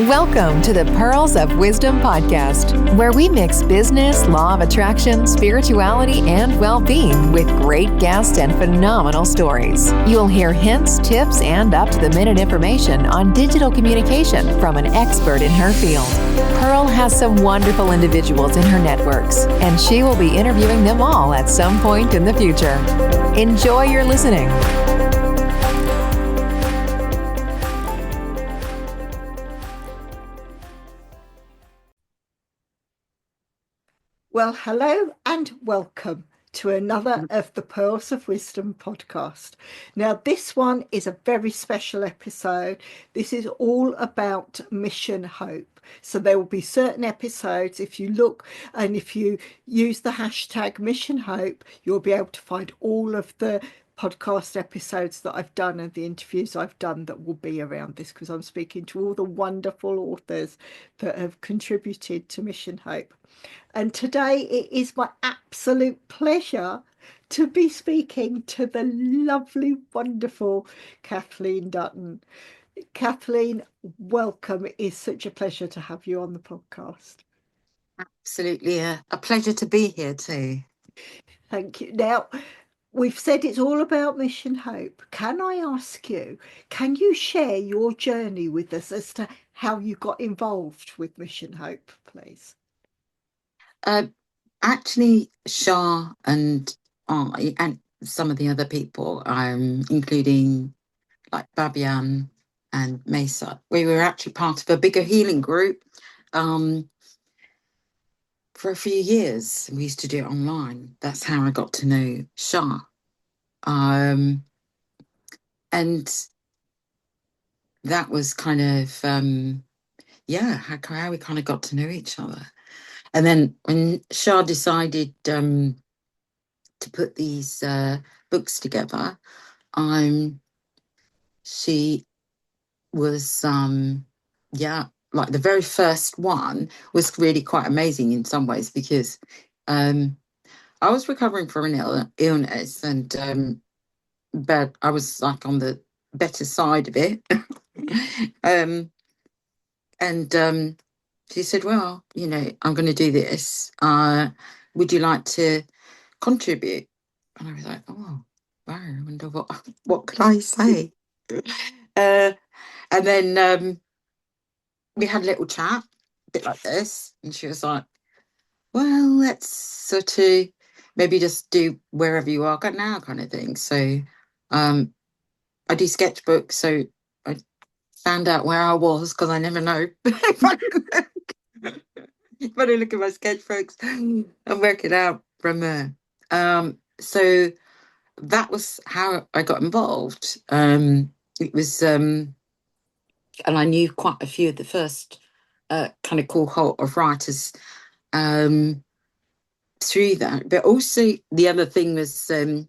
Welcome to the Pearls of Wisdom podcast, where we mix business, law of attraction, spirituality, and well-being with great guests and phenomenal stories. You'll hear hints, tips, and up-to-the-minute information on digital communication from an expert in her field. Pearl has some wonderful individuals in her networks, and she will be interviewing them all at some point in the future. Enjoy your listening. Well, hello and welcome to another of the Pearls of Wisdom podcast. Now, this one is a very special episode. This is all about mission hope. So there will be certain episodes, if you look and if you use the hashtag mission hope, you'll be able to find all of the podcast episodes that I've done and the interviews I've done that will be around this, because I'm speaking to all the wonderful authors that have contributed to Mission Hope. And today it is my absolute pleasure to be speaking to the lovely, wonderful Kathleen Dutton. Kathleen, welcome. It is such a pleasure to have you on the podcast. Absolutely a pleasure to be here too. Thank you. Now, we've said it's all about Mission Hope. Can I ask you, can you share your journey with us as to how you got involved with Mission Hope, please? Actually, Shah and I and some of the other people, including like Babian and Mesa, we were actually part of a bigger healing group for a few years. We used to do it online. That's how I got to know Shah. And that was kind of, how we kind of got to know each other. And then when Shah decided to put these books together, she was, like the very first one was really quite amazing in some ways, because I was recovering from an illness, and but I was like on the better side of it. She said, well, I'm going to do this. Would you like to contribute? And I was like, oh, wow, I wonder what could I say? And then we had a little chat, a bit like this. And she was like, well, let's sort of maybe just do wherever you are now kind of thing. So I do sketchbooks, so I found out where I was, because I never know if I look at my sketchbooks and work it out from there. So that was how I got involved. It was, and I knew quite a few of the first kind of cohort of writers through that. But also the other thing was some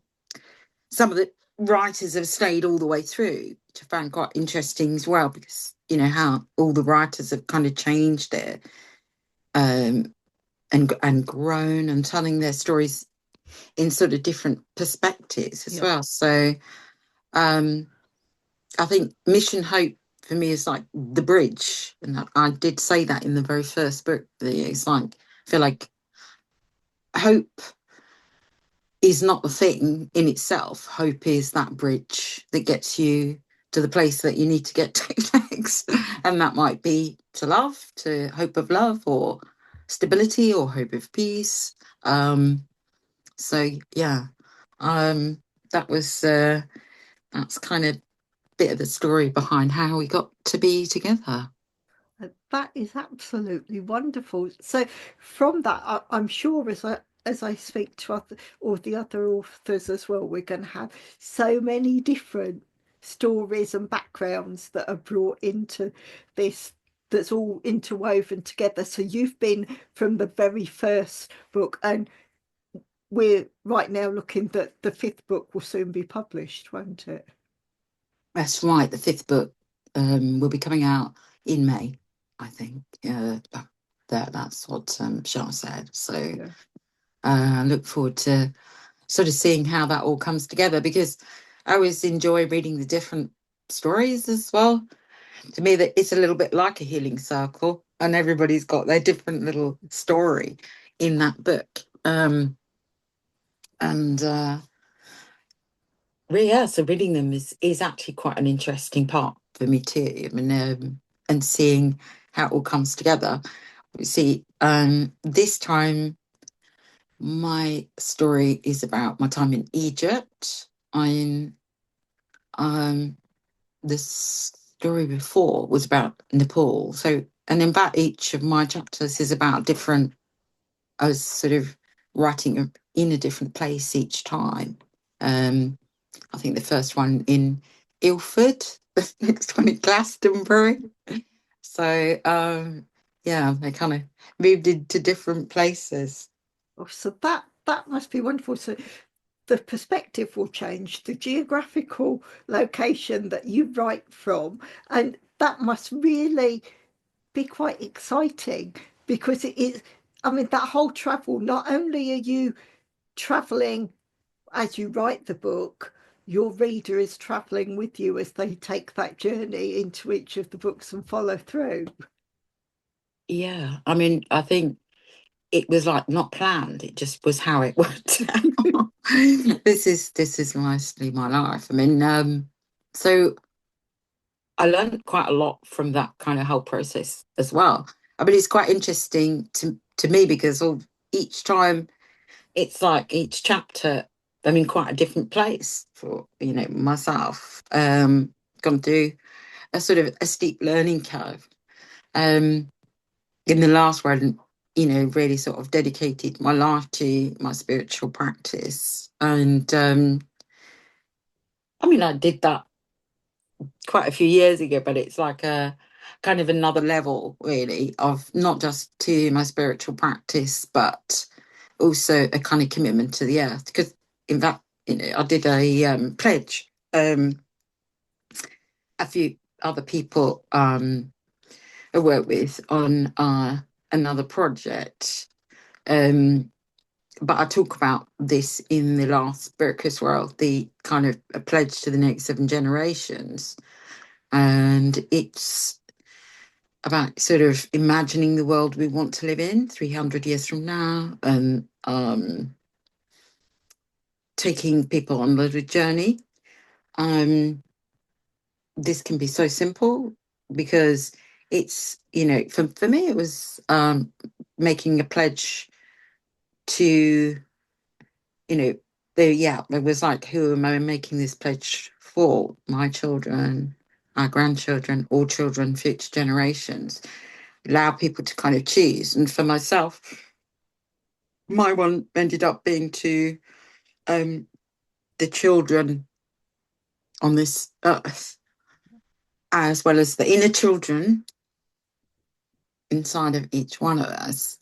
of the writers have stayed all the way through, which I found quite interesting as well, because how all the writers have kind of changed it. And grown and telling their stories in sort of different perspectives as well. So I think Mission Hope for me is like the bridge, and I did say that in the very first book. It's like, I feel like hope is not the thing in itself. Hope is that bridge that gets you to the place that you need to get to next, and that might be to love, to hope of love, or stability, or hope of peace. That was that's kind of a bit of the story behind how we got to be together. That is absolutely wonderful. So from that, I'm sure as I speak to the other authors as well, we're going to have so many different stories and backgrounds that are brought into this, that's all interwoven together. So you've been from the very first book, and we're right now looking that the fifth book will soon be published, won't it? That's right. The fifth book will be coming out in May, I think. That's what Shah said. So I look forward to sort of seeing how that all comes together, because I always enjoy reading the different stories as well. to me that it's a little bit like a healing circle, and everybody's got their different little story in that book. So reading them is actually quite an interesting part for me too. I mean, and seeing how it all comes together. You see, this time my story is about my time in Egypt. The story before was about Nepal. So, and in fact, each of my chapters is about different. I was sort of writing in a different place each time. I think the first one in Ilford, the next one in Glastonbury. So, they kind of moved into different places. Oh, so that must be wonderful. So the perspective will change, the geographical location that you write from, and that must really be quite exciting because it is, I mean, that whole travel, not only are you traveling as you write the book, your reader is traveling with you as they take that journey into each of the books and follow through. Yeah, I mean, I think it was like not planned. It just was how it worked out. This is mostly my life. I mean, so I learned quite a lot from that kind of whole process as well. I mean, it's quite interesting to me because each time it's like each chapter, I'm in quite a different place for, myself. Gone through a sort of a steep learning curve. In the last one, really sort of dedicated my life to my spiritual practice. And I mean, I did that quite a few years ago, but it's like a kind of another level, really, of not just to my spiritual practice, but also a kind of commitment to the earth. Because in fact, I did a pledge. A few other people I work with on another project. But I talk about this in the last book as well, the kind of a pledge to the next 7 generations. And it's about sort of imagining the world we want to live in 300 years from now, and taking people on a little journey. This can be so simple because it's, for me, it was making a pledge to, it was like, who am I making this pledge for? My children, our grandchildren, all children, future generations. Allow people to kind of choose. And for myself, my one ended up being to the children on this earth, as well as the inner children inside of each one of us,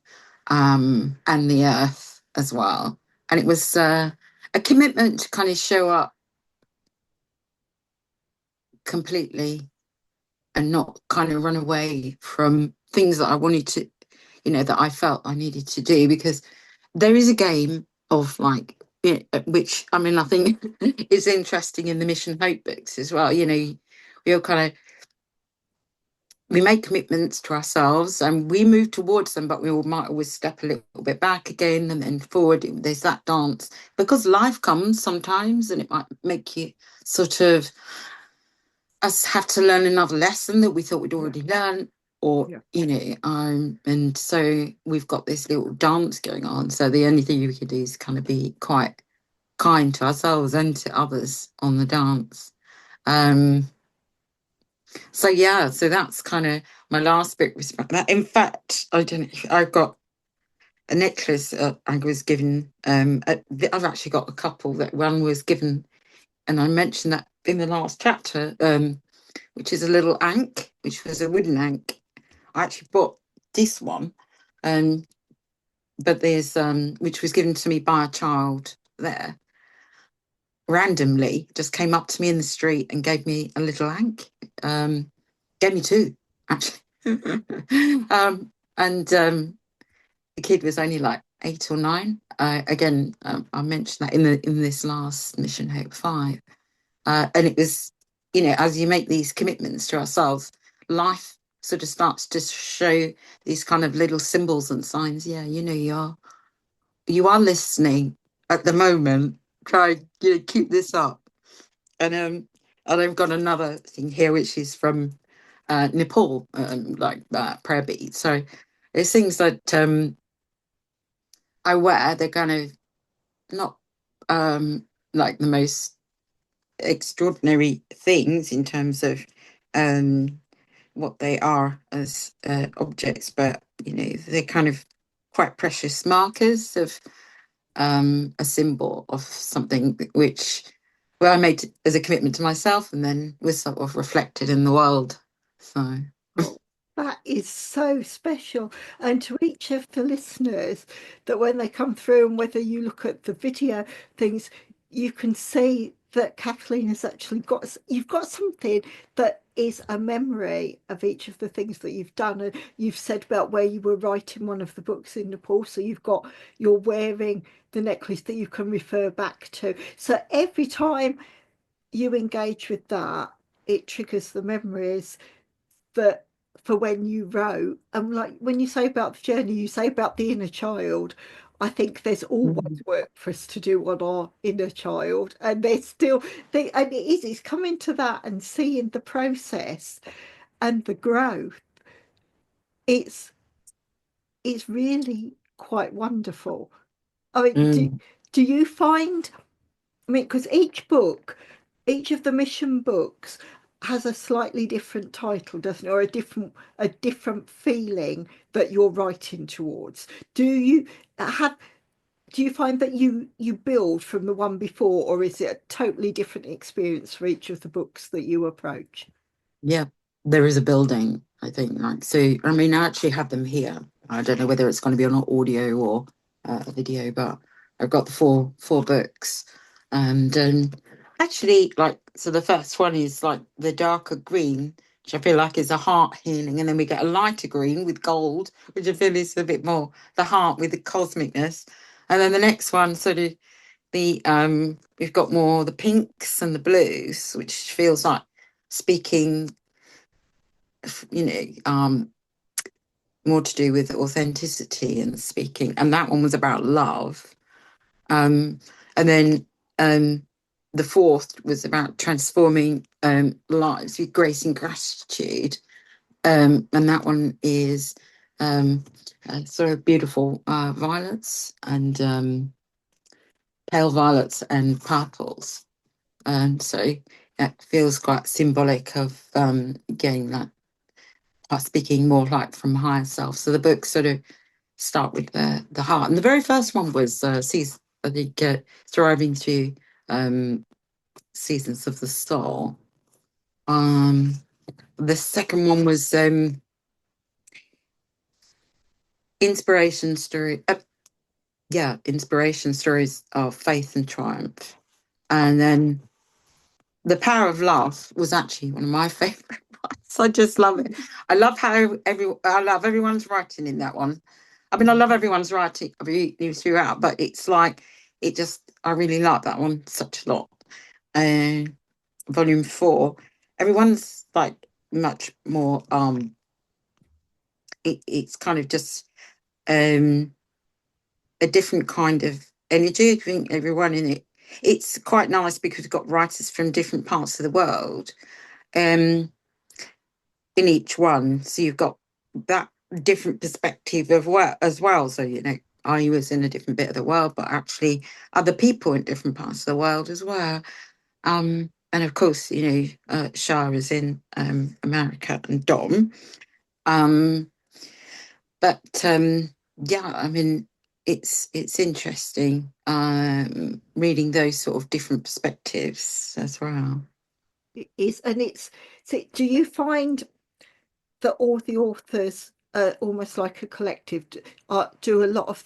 and the earth as well. And it was a commitment to kind of show up completely and not kind of run away from things that I wanted to, that I felt I needed to do, because there is a game of like, which, I mean, I think is interesting in the Mission Hope books as well. We all kind of, we make commitments to ourselves and we move towards them, but we all might always step a little bit back again and then forward. There's that dance because life comes sometimes and it might make you sort of us have to learn another lesson that we thought we'd already learned, or and so we've got this little dance going on. So the only thing we can do is kind of be quite kind to ourselves and to others on the dance. So that's kind of my last bit was about that. In fact, I've got a necklace I was given. I've actually got a couple. That one was given, and I mentioned that in the last chapter, which is a little ankh, which was a wooden ankh. I actually bought this one, but there's which was given to me by a child there. Randomly, just came up to me in the street and gave me a little ankh. Gave me 2, actually. And the kid was only like 8 or 9. Again, I mentioned that in this last Mission Hope 5. And it was, as you make these commitments to ourselves, life sort of starts to show these kind of little symbols and signs. Yeah, you are listening at the moment. Try, keep this up. And I've got another thing here, which is from Nepal, like prayer beads. So there's things that I wear. They're kind of not like the most extraordinary things in terms of what they are as objects, but they're kind of quite precious markers of a symbol of something which, well, I made as a commitment to myself and then was sort of reflected in the world. So that is so special. And to each of the listeners, that when they come through, and whether you look at the video things, you can see that Kathleen has actually you've got something that is a memory of each of the things that you've done. And you've said about where you were writing one of the books in Nepal. So you're wearing the necklace that you can refer back to. So every time you engage with that, it triggers the memories that for when you wrote. And like when you say about the journey, you say about the inner child. I think there's always work for us to do on our inner child, and there's still and it's coming to that and seeing the process and the growth. It's really quite wonderful. I mean, do you find, I mean, because each of the mission books has a slightly different title, doesn't it? Or a different feeling that you're writing towards. Do you find that you build from the one before, or is it a totally different experience for each of the books that you approach? yeah, there is a building, I think. Like, so, I mean, I actually have them here. I don't know whether it's going to be on audio or a video, but I've got the four books, and actually, like, so the first one is like the darker green, which I feel like is a heart healing, and then we get a lighter green with gold, which I feel is a bit more the heart with the cosmicness, and then the next one sort of we've got more the pinks and the blues, which feels like speaking, more to do with authenticity and speaking, and that one was about love. And then the fourth was about transforming lives with grace and gratitude. And that one is sort of beautiful violets and pale violets and purples. So it feels quite symbolic of getting that, speaking more like from higher self. So the books sort of start with the heart. And the very first one was I think thriving through seasons of the soul. The second one was inspiration stories of faith and triumph. And then the power of love was actually one of my favorite ones. I just love it. I love how I love everyone's writing in that one. I mean, I love everyone's writing throughout, but it's like I really like that one such a lot. Volume 4, everyone's like much more it's kind of just a different kind of energy. I think everyone in it's quite nice because we've got writers from different parts of the world in each one, so you've got that different perspective of work as well. So I was in a different bit of the world, but actually other people in different parts of the world as well. And of course, Shah is in America and Dom. But yeah, I mean, it's interesting reading those sort of different perspectives as well. It is, and so do you find that all the authors, almost like a collective, do a lot of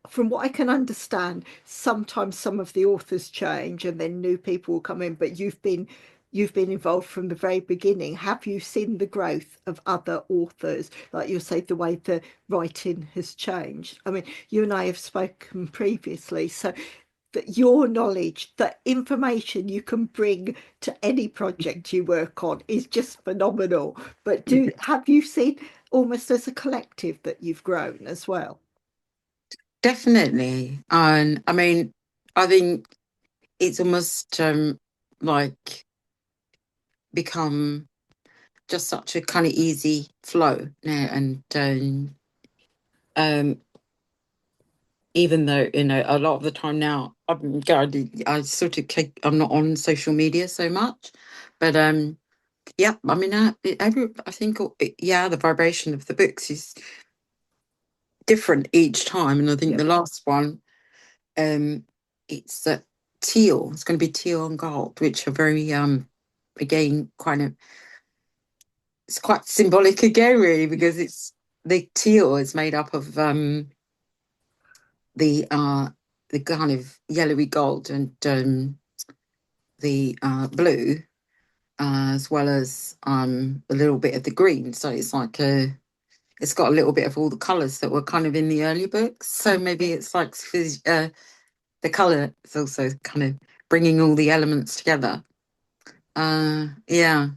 from what I can understand, sometimes some of the authors change and then new people will come in, but you've been involved from the very beginning. Have you seen the growth of other authors? Like you say, the way the writing has changed. I mean, you and I have spoken previously, so that your knowledge, that information you can bring to any project you work on is just phenomenal. But have you seen almost as a collective that you've grown as well? Definitely. And I mean, I think it's almost like become just such a kind of easy flow now. And even though, a lot of the time now, I sort of I'm not on social media so much, but yeah, I mean, I think, yeah, the vibration of the books is different each time, and I think Yeah. the last one, it's teal. It's going to be teal and gold, which are very again it's quite symbolic again, really, because it's the teal is made up of the kind of yellowy gold and the blue, as well as a little bit of the green. So it's like it's got a little bit of all the colours that were kind of in the early books. So maybe it's like the colour is also kind of bringing all the elements together. Yeah.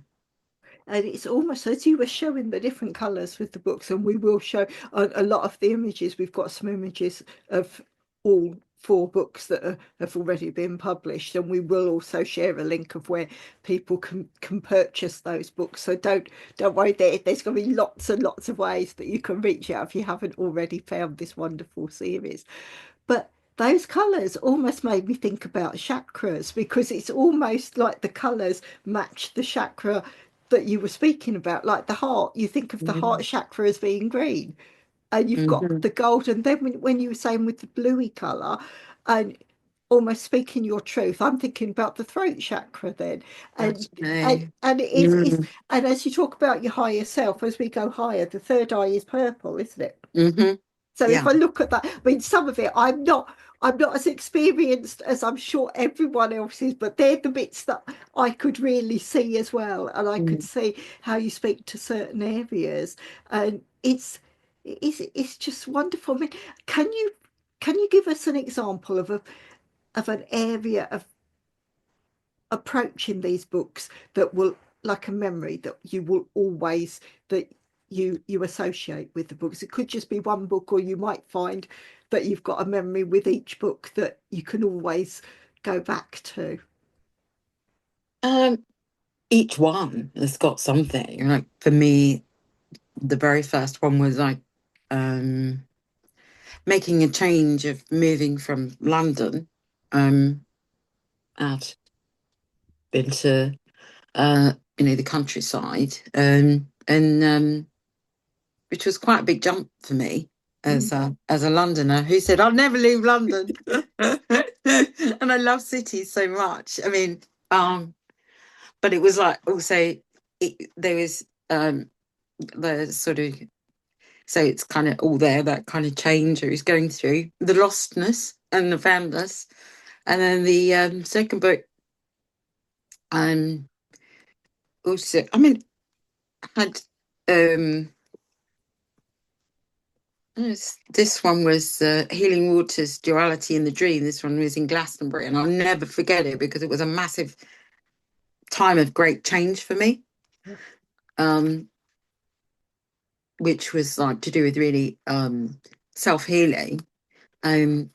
And it's almost as you were showing the different colours with the books, and we will show a lot of the images. We've got some images of all 4 books that have already been published, and we will also share a link of where people can purchase those books. So don't worry, there's going to be lots and lots of ways that you can reach out if you haven't already found this wonderful series. But those colours almost made me think about chakras, because it's almost like the colours match the chakra that you were speaking about, like the heart. You think of the heart chakra as being green, and you've got Mm-hmm. the gold. And then when you were saying with the bluey colour and almost speaking your truth, I'm thinking about the throat chakra then. And Actually. and it is, and as you talk about your higher self, as we go higher, the third eye is purple, isn't it? Mm-hmm. So if Yeah. I look at that, I mean, some of it I'm not as experienced as I'm sure everyone else is, but they're the bits that I could really see as well, and I could Mm. see how you speak to certain areas, and it's just wonderful. I mean, can you give us an example of an area of approaching these books that will, like a memory that you will always, that you associate with the books? It could just be one book, or you might find that you've got a memory with each book that you can always go back to. Um, each one has got something. Like for me, the very first one was like making a change of moving from London out into the countryside, and which was quite a big jump for me Mm. as a Londoner who said I'll never leave London. And I love cities so much. I mean, but it was like also there was the sort of, so it's kind of all there, that kind of change I was going through, the lostness and the foundness. And then the second book, also, I mean, had this one was Healing Waters, Duality in the Dream. This one was in Glastonbury, and I'll never forget it because it was a massive time of great change for me, which was like to do with really self-healing. And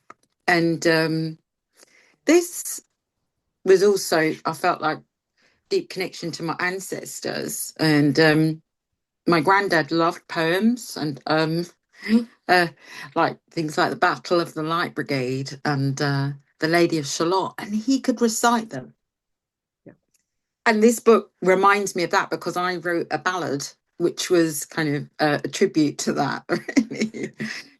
this was also, I felt like, deep connection to my ancestors. And my granddad loved poems, and like things like the Battle of the Light Brigade and the Lady of Shalott, and he could recite them. Yeah. And this book reminds me of that because I wrote a ballad which was kind of a tribute to that, really.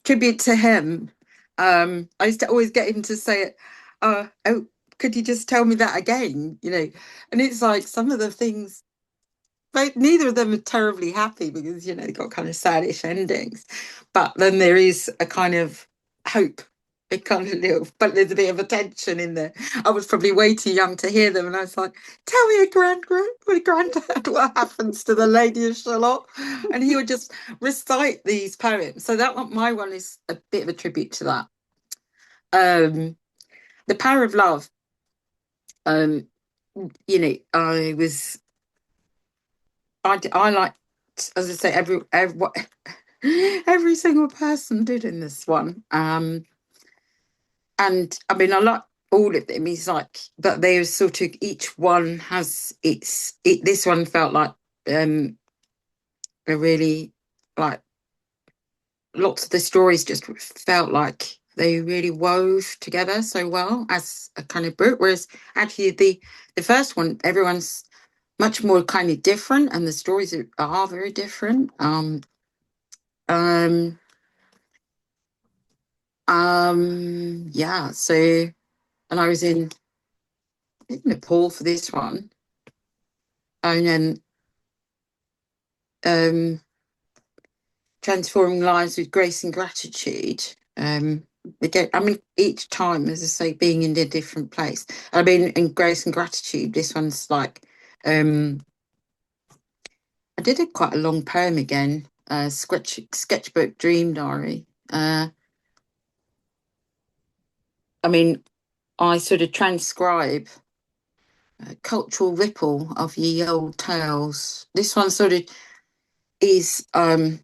Tribute to him. I used to always get him to say it, oh, could you just tell me that again? And it's like some of the things, but neither of them are terribly happy because, they got kind of saddish endings. But then there is a kind of hope, a kind of little, but there's a bit of a tension in there. I was probably way too young to hear them. And I was like, tell me, my granddad, what happens to the Lady of Shalott? And he would just recite these poems. So that one, my one is a bit of a tribute to that. the power of love. You know, I liked, as I say, every single person did in this one. And I mean, I like all of them. It's like, but they were sort of, each one has this one felt like a really, like, lots of the stories just felt like they really wove together so well as a kind of book. Whereas actually the first one, everyone's much more kind of different, and the stories are very different. Yeah. So, and I was in Nepal for this one, and then transforming lives with grace and gratitude. Again, I mean, each time, as I say, being in a different place. I mean, in grace and gratitude, this one's like, I did quite a long poem again, sketchbook dream diary. I mean, I sort of transcribe cultural ripple of ye old tales. This one sort of is quite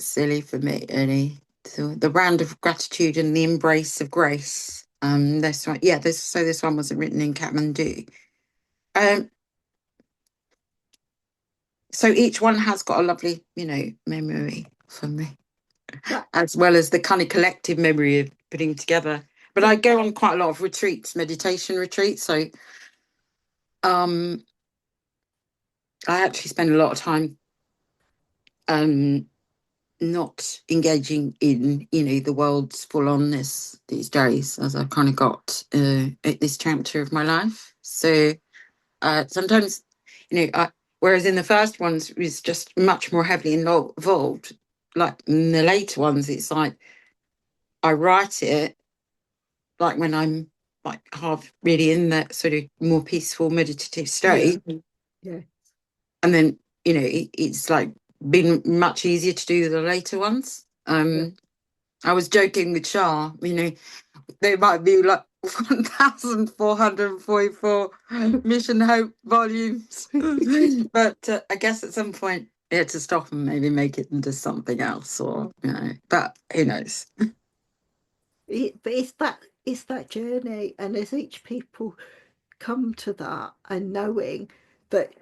silly for me, really. So the round of gratitude and the embrace of grace. This one, yeah. This one wasn't written in Kathmandu. So each one has got a lovely, memory for me, as well as the kind of collective memory of putting together. But I go on quite a lot of retreats, meditation retreats. So, I actually spend a lot of time, not engaging in, the world's full onness these days, as I've kind of got at this chapter of my life. So sometimes, whereas in the first ones it was just much more heavily involved, like in the later ones, it's like I write it like when I'm like half really in that sort of more peaceful meditative state. Yeah. And then, it's like been much easier to do the later ones. I was joking with Shah, they might be like 1,444 Mission Hope volumes. But I guess at some point you had to stop and maybe make it into something else, or, but who knows? But it's that journey, and as each people come to that and knowing that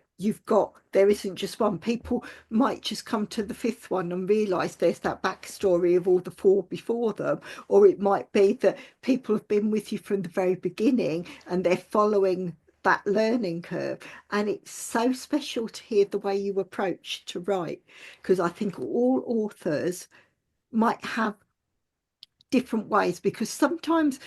there isn't just one. People might just come to the fifth one and realise there's that backstory of all the four before them, or it might be that people have been with you from the very beginning and they're following that learning curve. And it's so special to hear the way you approach to write, because I think all authors might have different ways, because sometimes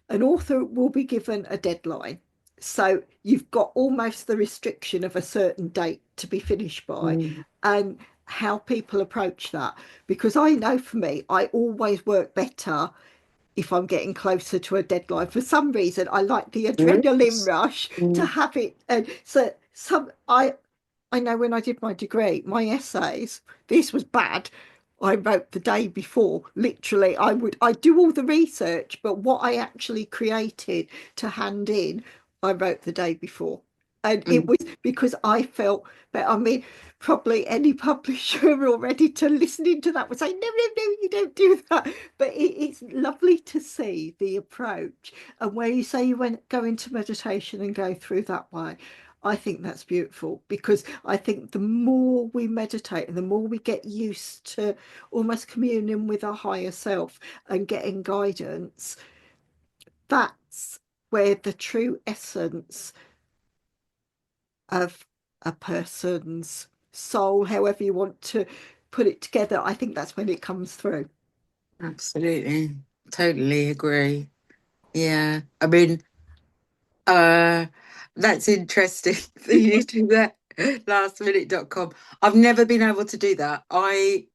an author will be given a deadline. So you've got almost the restriction of a certain date to be finished by, and how people approach that. Because I know for me, I always work better if I'm getting closer to a deadline. For some reason, I like the adrenaline rush to have it. And so I know when I did my degree, my essays, this was bad. I wrote the day before. Literally, I do all the research, but what I actually created to hand in, I wrote the day before. And it was because I felt that, I mean, probably any publisher already to listening to that would say, no, you don't do that. But it's lovely to see the approach. And where you say you go into meditation and go through that way, I think that's beautiful, because I think the more we meditate and the more we get used to almost communing with our higher self and getting guidance, that's where the true essence of a person's soul, however you want to put it together, I think that's when it comes through. Absolutely. Totally agree. Yeah. I mean, that's interesting that you do that, lastminute.com. I've never been able to do that. I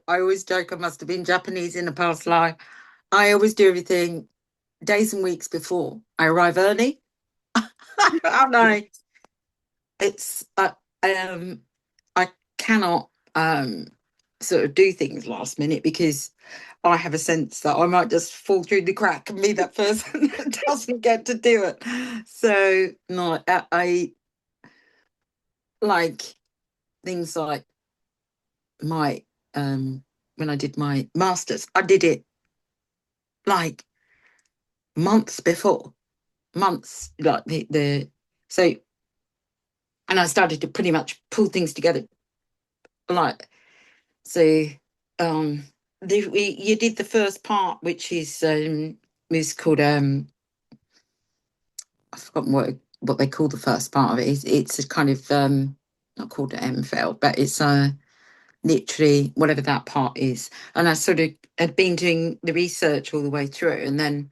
always joke I must have been Japanese in a past life. I always do everything days and weeks before. I arrive early. I'm like, it's I cannot sort of do things last minute, because I have a sense that I might just fall through the crack and be that person that doesn't get to do it. So no, I like things like my when I did my masters, I did it like months before, months like the so, and I started to pretty much pull things together, like so. You did the first part, which is called I've forgotten what they call the first part of it. It's a kind of not called an MPhil, but it's literally whatever that part is. And I sort of had been doing the research all the way through, and then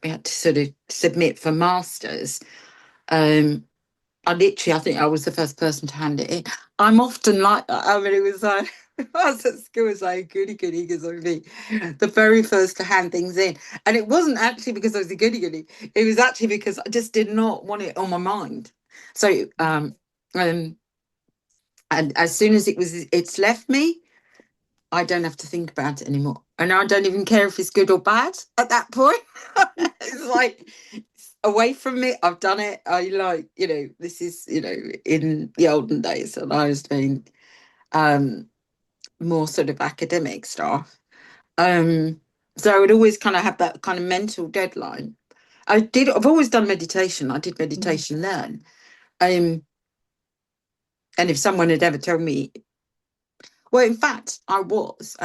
we had to sort of submit for masters. I think I was the first person to hand it in. I'm often like that. I mean, it was like, I was at school, was like goody goody, because I would be the very first to hand things in. And it wasn't actually because I was a goody goody. It was actually because I just did not want it on my mind. So, and as soon as it's left me, I don't have to think about it anymore. And I don't even care if it's good or bad at that point. It's like, away from me, I've done it. I like, this is, in the olden days, and I was doing more sort of academic stuff. So I would always kind of have that kind of mental deadline. I've always done meditation. I did meditation then. And if someone had ever told me, well, in fact, I was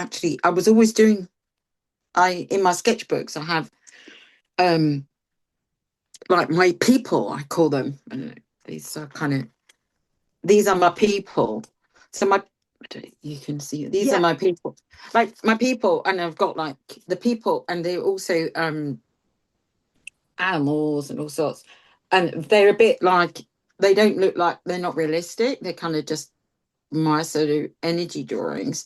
always doing, in my sketchbooks, I have like my people, I call them. These are my people. So you can see, these are my people. Like my people, and I've got like the people, and they're also animals and all sorts. And they're a bit like, they don't look like, they're not realistic. They're kind of just my sort of energy drawings.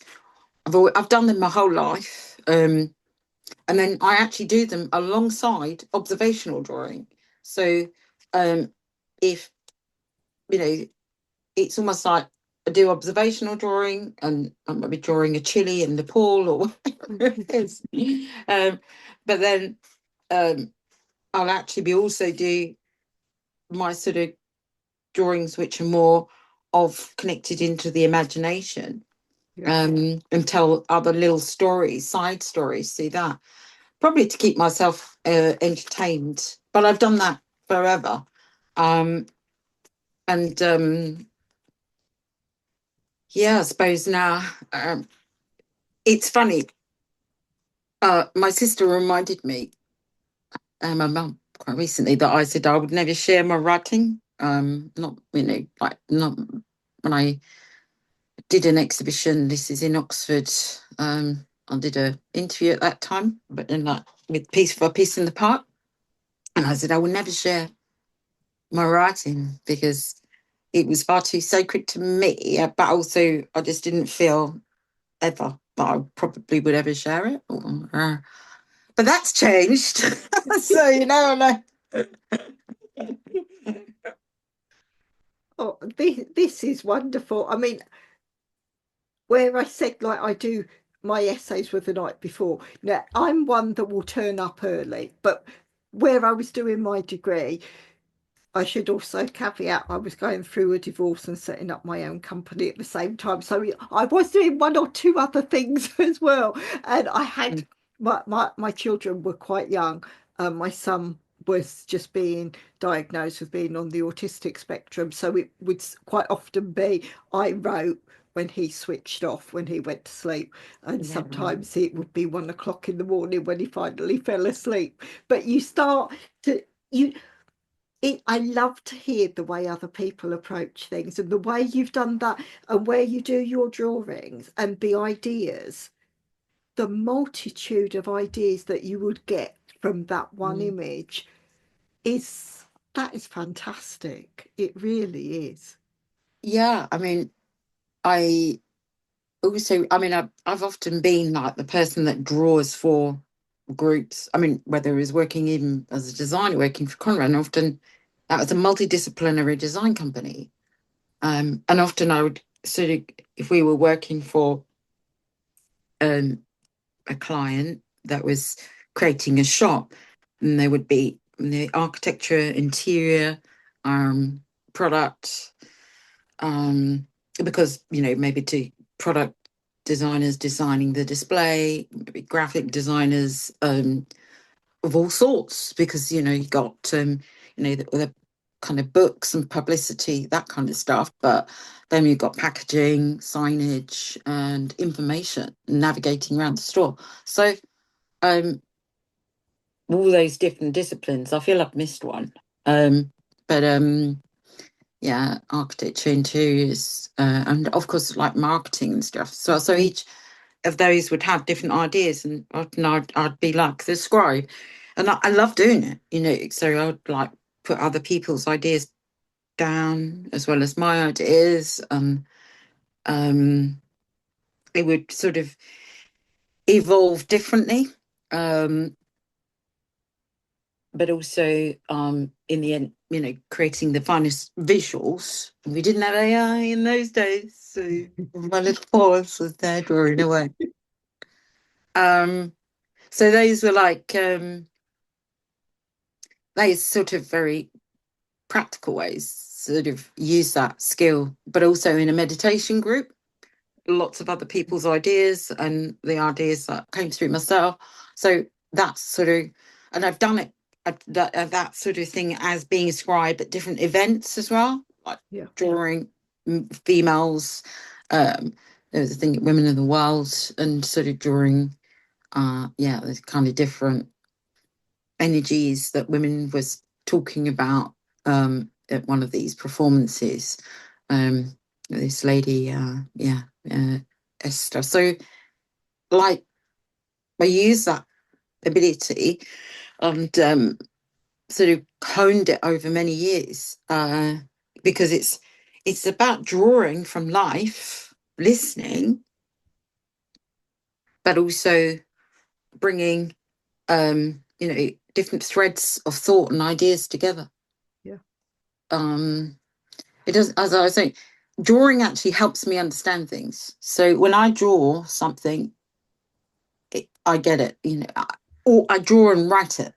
I've done them my whole life. And then I actually do them alongside observational drawing. So if, it's almost like I do observational drawing, and I might be drawing a chili in Nepal or whatever it is. But then I'll actually be also do my sort of drawings, which are more of connected into the imagination, and tell other little stories, side stories, see that. Probably to keep myself entertained. But I've done that forever. Yeah, I suppose now it's funny. My sister reminded me, my mum, quite recently, that I said I would never share my writing. Not, like not when I did an exhibition. This is in Oxford. I did an interview at that time, but then with Peace in the Park, and I said I will never share my writing because it was far too sacred to me. But also, I just didn't feel ever that I probably would ever share it. But that's changed. So Oh, this is wonderful. I mean, where I said like I do my essays were the night before. Now I'm one that will turn up early, but where I was doing my degree, I should also caveat I was going through a divorce and setting up my own company at the same time. So I was doing one or two other things as well. And I had my children were quite young. My son was just being diagnosed with being on the autistic spectrum. So it would quite often be I wrote when he switched off, when he went to sleep. And sometimes it would be 1 o'clock in the morning when he finally fell asleep. But you start to I love to hear the way other people approach things and the way you've done that and where you do your drawings and the ideas, the multitude of ideas that you would get from that one image is fantastic. It really is. Yeah, I mean, I've often been like the person that draws for groups. I mean, whether it was working even as a designer, working for Conrad, and often that was a multidisciplinary design company. And often I would sort of, if we were working for a client that was creating a shop, and there would be the architecture, interior, product, because maybe to product designers designing the display, maybe graphic designers of all sorts, because you got the kind of books and publicity, that kind of stuff, but then you've got packaging, signage, and information, navigating around the store. So all those different disciplines. I feel I've missed one, but yeah, architecture, interiors, and of course like marketing and stuff. So each of those would have different ideas, and I'd be like the scribe, and I love doing it, so I'd like put other people's ideas down as well as my ideas, and it would sort of evolve differently, but also in the end, creating the finest visuals. We didn't have AI in those days, so my little voice was there drawing away. So those were like those sort of very practical ways, sort of use that skill, but also in a meditation group, lots of other people's ideas and the ideas that came through myself. So that's sort of, and I've done it, that sort of thing as being a scribe at different events as well, like drawing females. There was a thing at Women in the World, and sort of drawing, there's kind of different energies that women was talking about at one of these performances. This lady, Esther. So, like, I use that ability and sort of honed it over many years, because it's about drawing from life, listening, but also bringing different threads of thought and ideas together. It does, as I was saying, drawing actually helps me understand things. So when I draw something, I get it, or I draw and write it,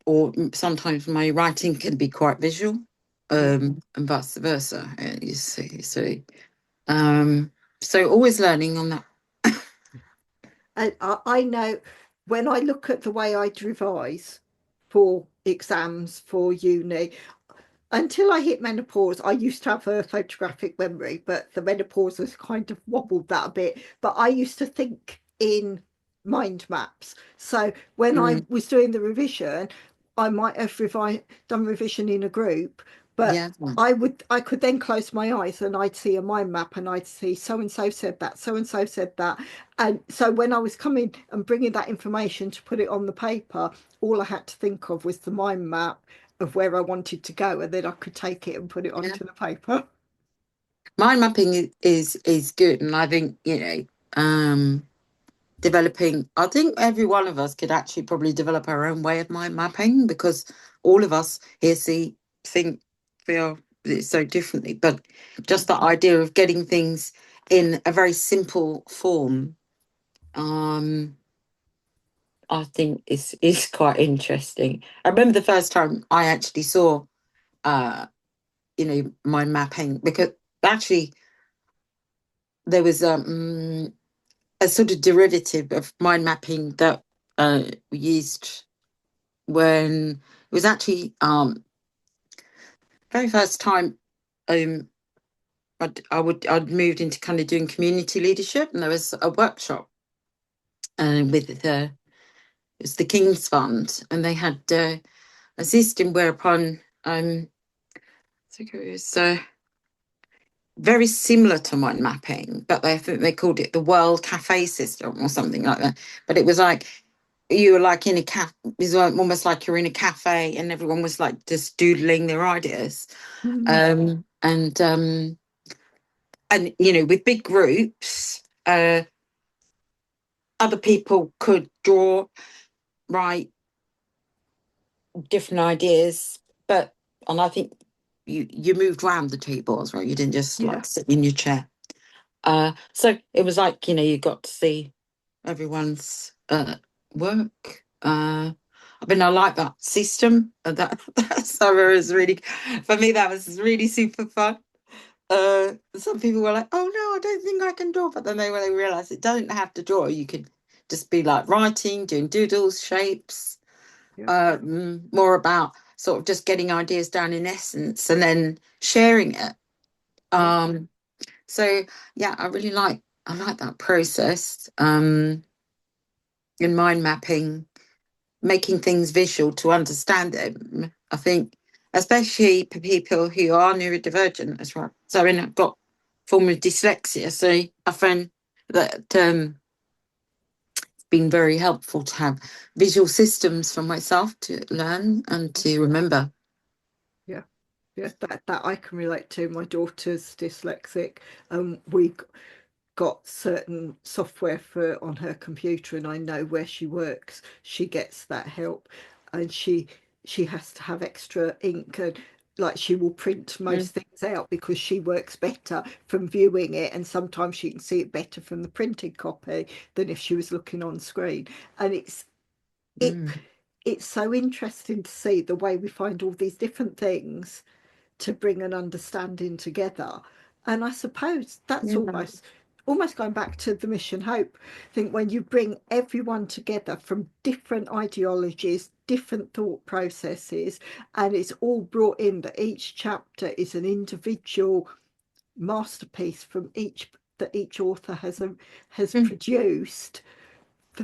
or sometimes my writing can be quite visual, and vice versa. You see, so always learning on that. And I know when I look at the way I'd revise for exams for uni, until I hit menopause, I used to have a photographic memory, but the menopause has kind of wobbled that a bit. But I used to think in mind maps. So when I was doing the revision, I might have done revision in a group, but I could then close my eyes and I'd see a mind map, and I'd see so and so said that, so and so said that. And so when I was coming and bringing that information to put it on the paper, all I had to think of was the mind map of where I wanted to go, and then I could take it and put it onto the paper. Mind mapping is good, and I think developing. I think every one of us could actually probably develop our own way of mind mapping, because all of us here see, think, feel it so differently. But just the idea of getting things in a very simple form, I think is quite interesting. I remember the first time I actually saw, mind mapping, because actually there was a sort of derivative of mind mapping that we used when it was actually very first time I'd moved into kind of doing community leadership, and there was a workshop with it was the King's Fund, and they had a system whereupon I think it was very similar to mind mapping, but I think they called it the World Cafe System or something like that. But it was like you were like in a cafe, it was almost like you're in a cafe, and everyone was like just doodling their ideas. And with big groups, other people could draw, write different ideas, and I think you moved around the tables, right? You didn't just like sit in your chair. So it was like, you got to see everyone's work. I mean, I like that system. That summer is really, for me, that was really super fun. Some people were like, "Oh no, I don't think I can draw," but then when they realised it don't have to draw, you could just be like writing, doing doodles, shapes. Yeah. More about sort of just getting ideas down in essence and then sharing it. So yeah, I like that process. In mind mapping, making things visual to understand them. I think, especially for people who are neurodivergent as well. So I mean, I've got a form of dyslexia, so I find that it's been very helpful to have visual systems for myself to learn and to remember. Yeah. Yeah, that I can relate to. My daughter's dyslexic. We got certain software for on her computer, and I know where she works she gets that help, and she has to have extra ink, and like she will print most things out because she works better from viewing it, and sometimes she can see it better from the printed copy than if she was looking on screen. And it it's so interesting to see the way we find all these different things to bring an understanding together. And I suppose that's Yeah. almost going back to the mission hope. I think when you bring everyone together from different ideologies, different thought processes, and it's all brought in that each chapter is an individual masterpiece from each that each author has produced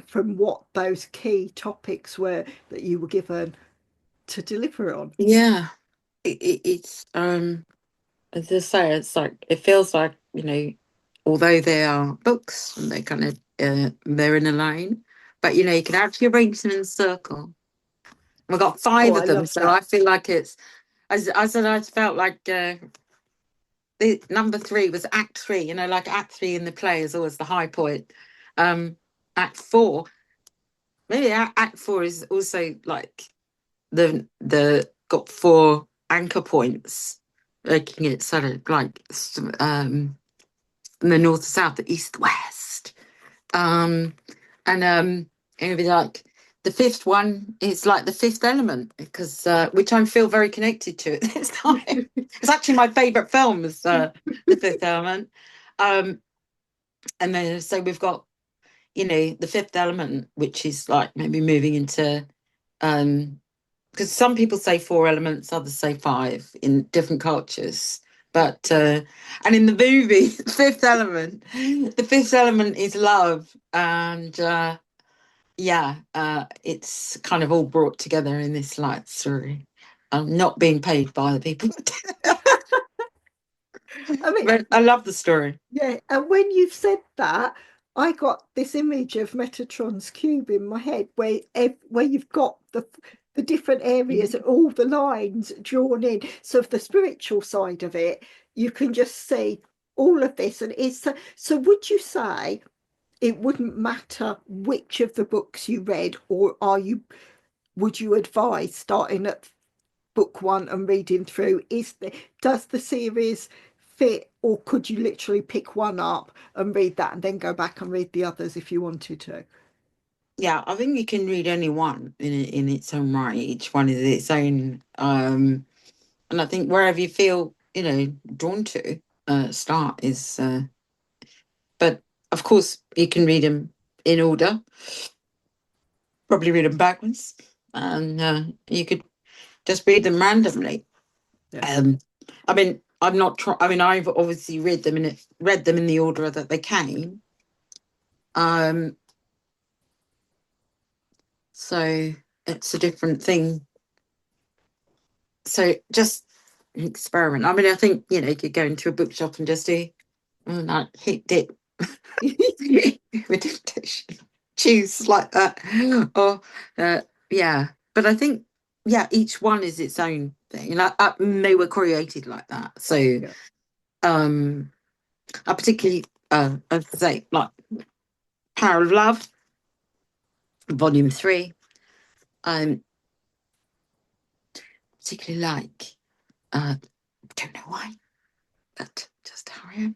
from what those key topics were that you were given to deliver on. Yeah. It's as I say, it's like it feels like, although they are books and they kind of they're in a line, but you can actually arrange them in a circle. We've got Oh, five I of them, love so that. I feel like it's as I said, I felt like the number three was Act Three. Like Act Three in the play is always the high point. Act Four, maybe Act Four is also like the got four anchor points, making it sort of like from the north to south, the east to west. And it'd be like the fifth one is like the fifth element because which I feel very connected to at this time. It's actually my favourite film is the Fifth Element. And then so we've got the fifth element, which is like maybe moving into because some people say four elements, others say five in different cultures. But and in the movie, the fifth element is love, and it's kind of all brought together in this light story. I'm not being paid by the people, I mean, but I love the story. yeah, and when you've said that, I got this image of Metatron's cube in my head, where you've got the different areas and all the lines drawn in. So, the spiritual side of it, you can just see all of this, and it's so. Would you say it wouldn't matter which of the books you read, or would you advise starting at book one and reading through? Does the series fit, or could you literally pick one up and read that and then go back and read the others if you wanted to? Yeah, I think you can read any one in its own right. Each one is its own, and I think wherever you feel drawn to, start is. But of course, you can read them in order. Probably read them backwards, and you could just read them randomly. Yeah. I mean, I'm not trying. I mean, I've obviously read them in the order that they came. So it's a different thing. So just an experiment. I mean, I think you could go into a bookshop and just do like hit dip with dictation, choose like that, or yeah. But I think each one is its own thing, and they were created like that. So Yeah. I particularly I'd say like Power of Love, Volume 3. Particularly like don't know why, but just how I am.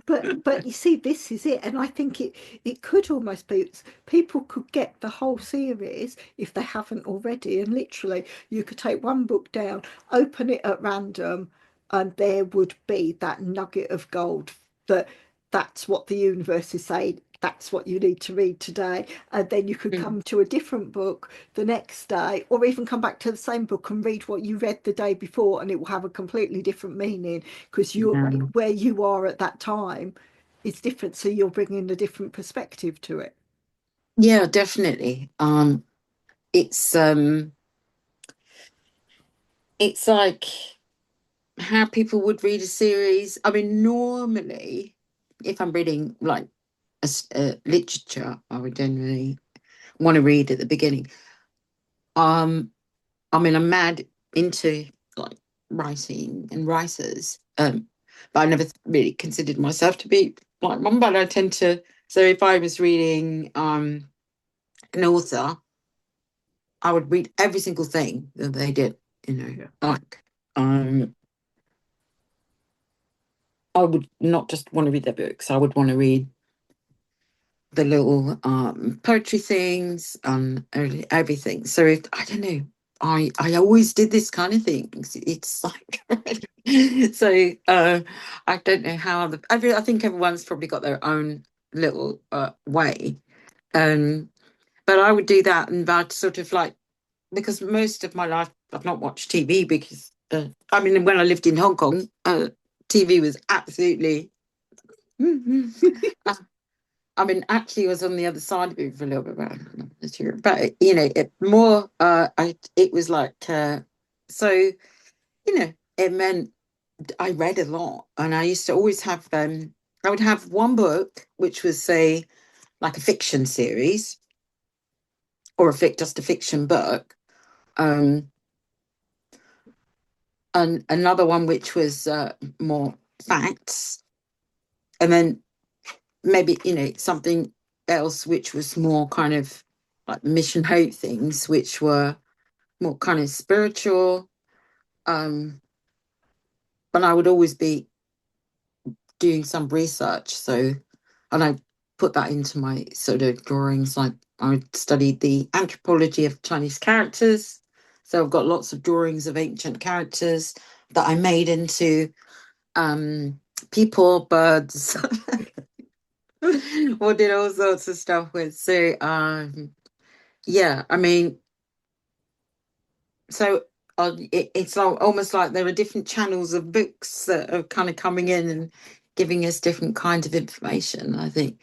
But you see, this is it, and I think it could almost be people could get the whole series if they haven't already, and literally you could take one book down, open it at random, and there would be that nugget of gold that that's what the universe is saying. That's what you need to read today. And then you could come to a different book the next day, or even come back to the same book and read what you read the day before, and it will have a completely different meaning because you're where you are at that time is different. So you're bringing a different perspective to it. Yeah, definitely. It's like how people would read a series. I mean, normally, if I'm reading like literature, I would generally want to read at the beginning. I mean, I'm mad into like writing and writers, but I never really considered myself to be like one. But I tend to. So if I was reading an author, I would read every single thing that they did. You know, like I would not just want to read their books. I would want to read the little poetry things and everything. So if I don't know, I always did this kind of thing. It's like so I don't know how I think everyone's probably got their own little way. But I would do that, and I'd sort of like, because most of my life I've not watched TV because I mean, when I lived in Hong Kong, TV was absolutely I mean, actually, I was on the other side of it for a little bit, but you know, it more. It was like so. You know, it meant I read a lot, and I used to always have. I would have one book which was, say, like a fiction series, or just a fiction book, and another one which was more facts, and then maybe, you know, something else which was more kind of like mission hope things, which were more kind of spiritual. But I would always be doing some research. So, and I put that into my sort of drawings. Like I studied the anthropology of Chinese characters. So I've got lots of drawings of ancient characters that I made into people, birds, or did all sorts of stuff with. So yeah, I mean, so it's like, almost like there are different channels of books that are kind of coming in and giving us different kinds of information, I think,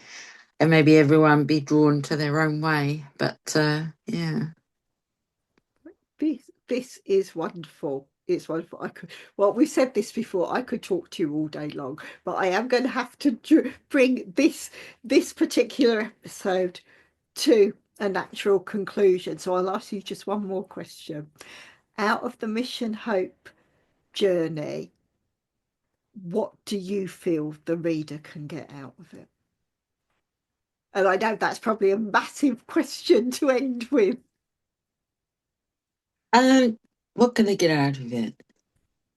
and maybe everyone be drawn to their own way. But yeah, This is wonderful. It's wonderful. Well, we said this before. I could talk to you all day long, but I am going to have to bring this particular episode to a natural conclusion. So I'll ask you just one more question. Out of the Mission Hope journey, what do you feel the reader can get out of it? And I know that's probably a massive question to end with. what can they get out of it?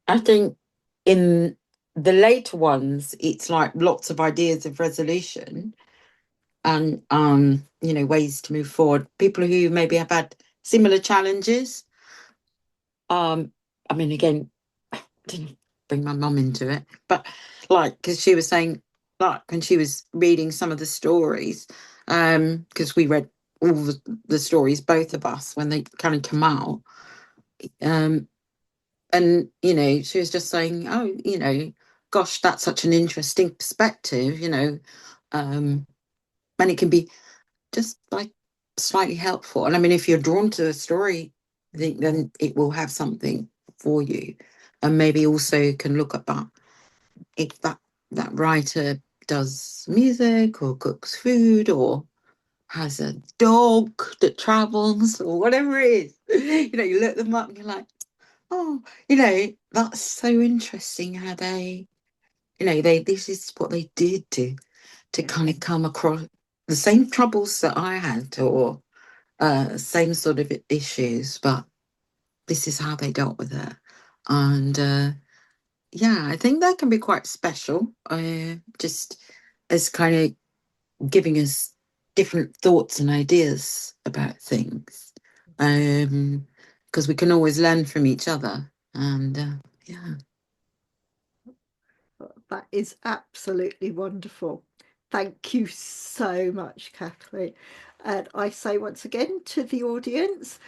I think in the later ones, it's like lots of ideas of resolution and you know, ways to move forward. People who maybe have had similar challenges. I mean, again, I didn't bring my mum into it, but like, because she was saying, like, when she was reading some of the stories, because we read all the stories, both of us, when they kind of come out, and you know, she was just saying, oh, you know, gosh, that's such an interesting perspective, you know, and it can be just like slightly helpful. And I mean, if you're drawn to a story, then it will have something for you, and maybe also can look at that if that writer does music or cooks food or has a dog that travels or whatever it is. You know, you look them up and you're like, oh, you know, that's so interesting how they, you know, this is what they did to kind of come across the same troubles that I had, or same sort of issues, but this is how they dealt with it. And yeah, I think that can be quite special. Just as kind of giving us different thoughts and ideas about things. Because we can always learn from each other. And yeah. That is absolutely wonderful. Thank you so much, Kathleen. And I say once again to the audience,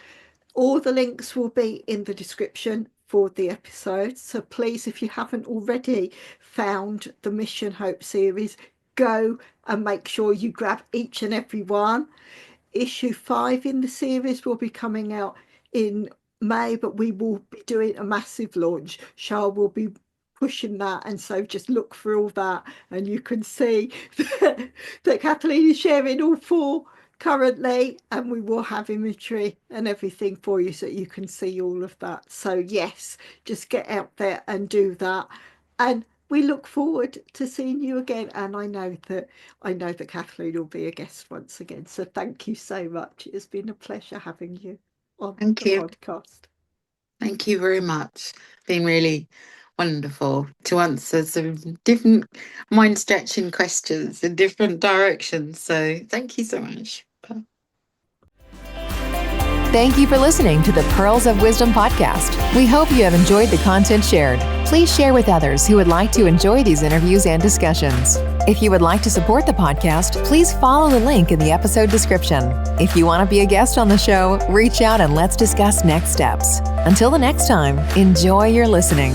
all the links will be in the description for the episode. So please, if you haven't already found the Mission Hope series, go and make sure you grab each and every one. Issue 5 in the series will be coming out in May, but we will be doing a massive launch. Charles will be pushing that, and so just look for all that, and you can see that Kathleen is sharing all 4 currently, and we will have imagery and everything for you so you can see all of that. So yes, just get out there and do that, and we look forward to seeing you again. And I know that Kathleen will be a guest once again, so thank you so much. It's been a pleasure having you on the podcast. Thank you very much. Been really wonderful to answer some different mind-stretching questions in different directions. So thank you so much. Thank you for listening to the Pearls of Wisdom podcast. We hope you have enjoyed the content shared. Please share with others who would like to enjoy these interviews and discussions. If you would like to support the podcast, please follow the link in the episode description. If you want to be a guest on the show, reach out and let's discuss next steps. Until the next time, enjoy your listening.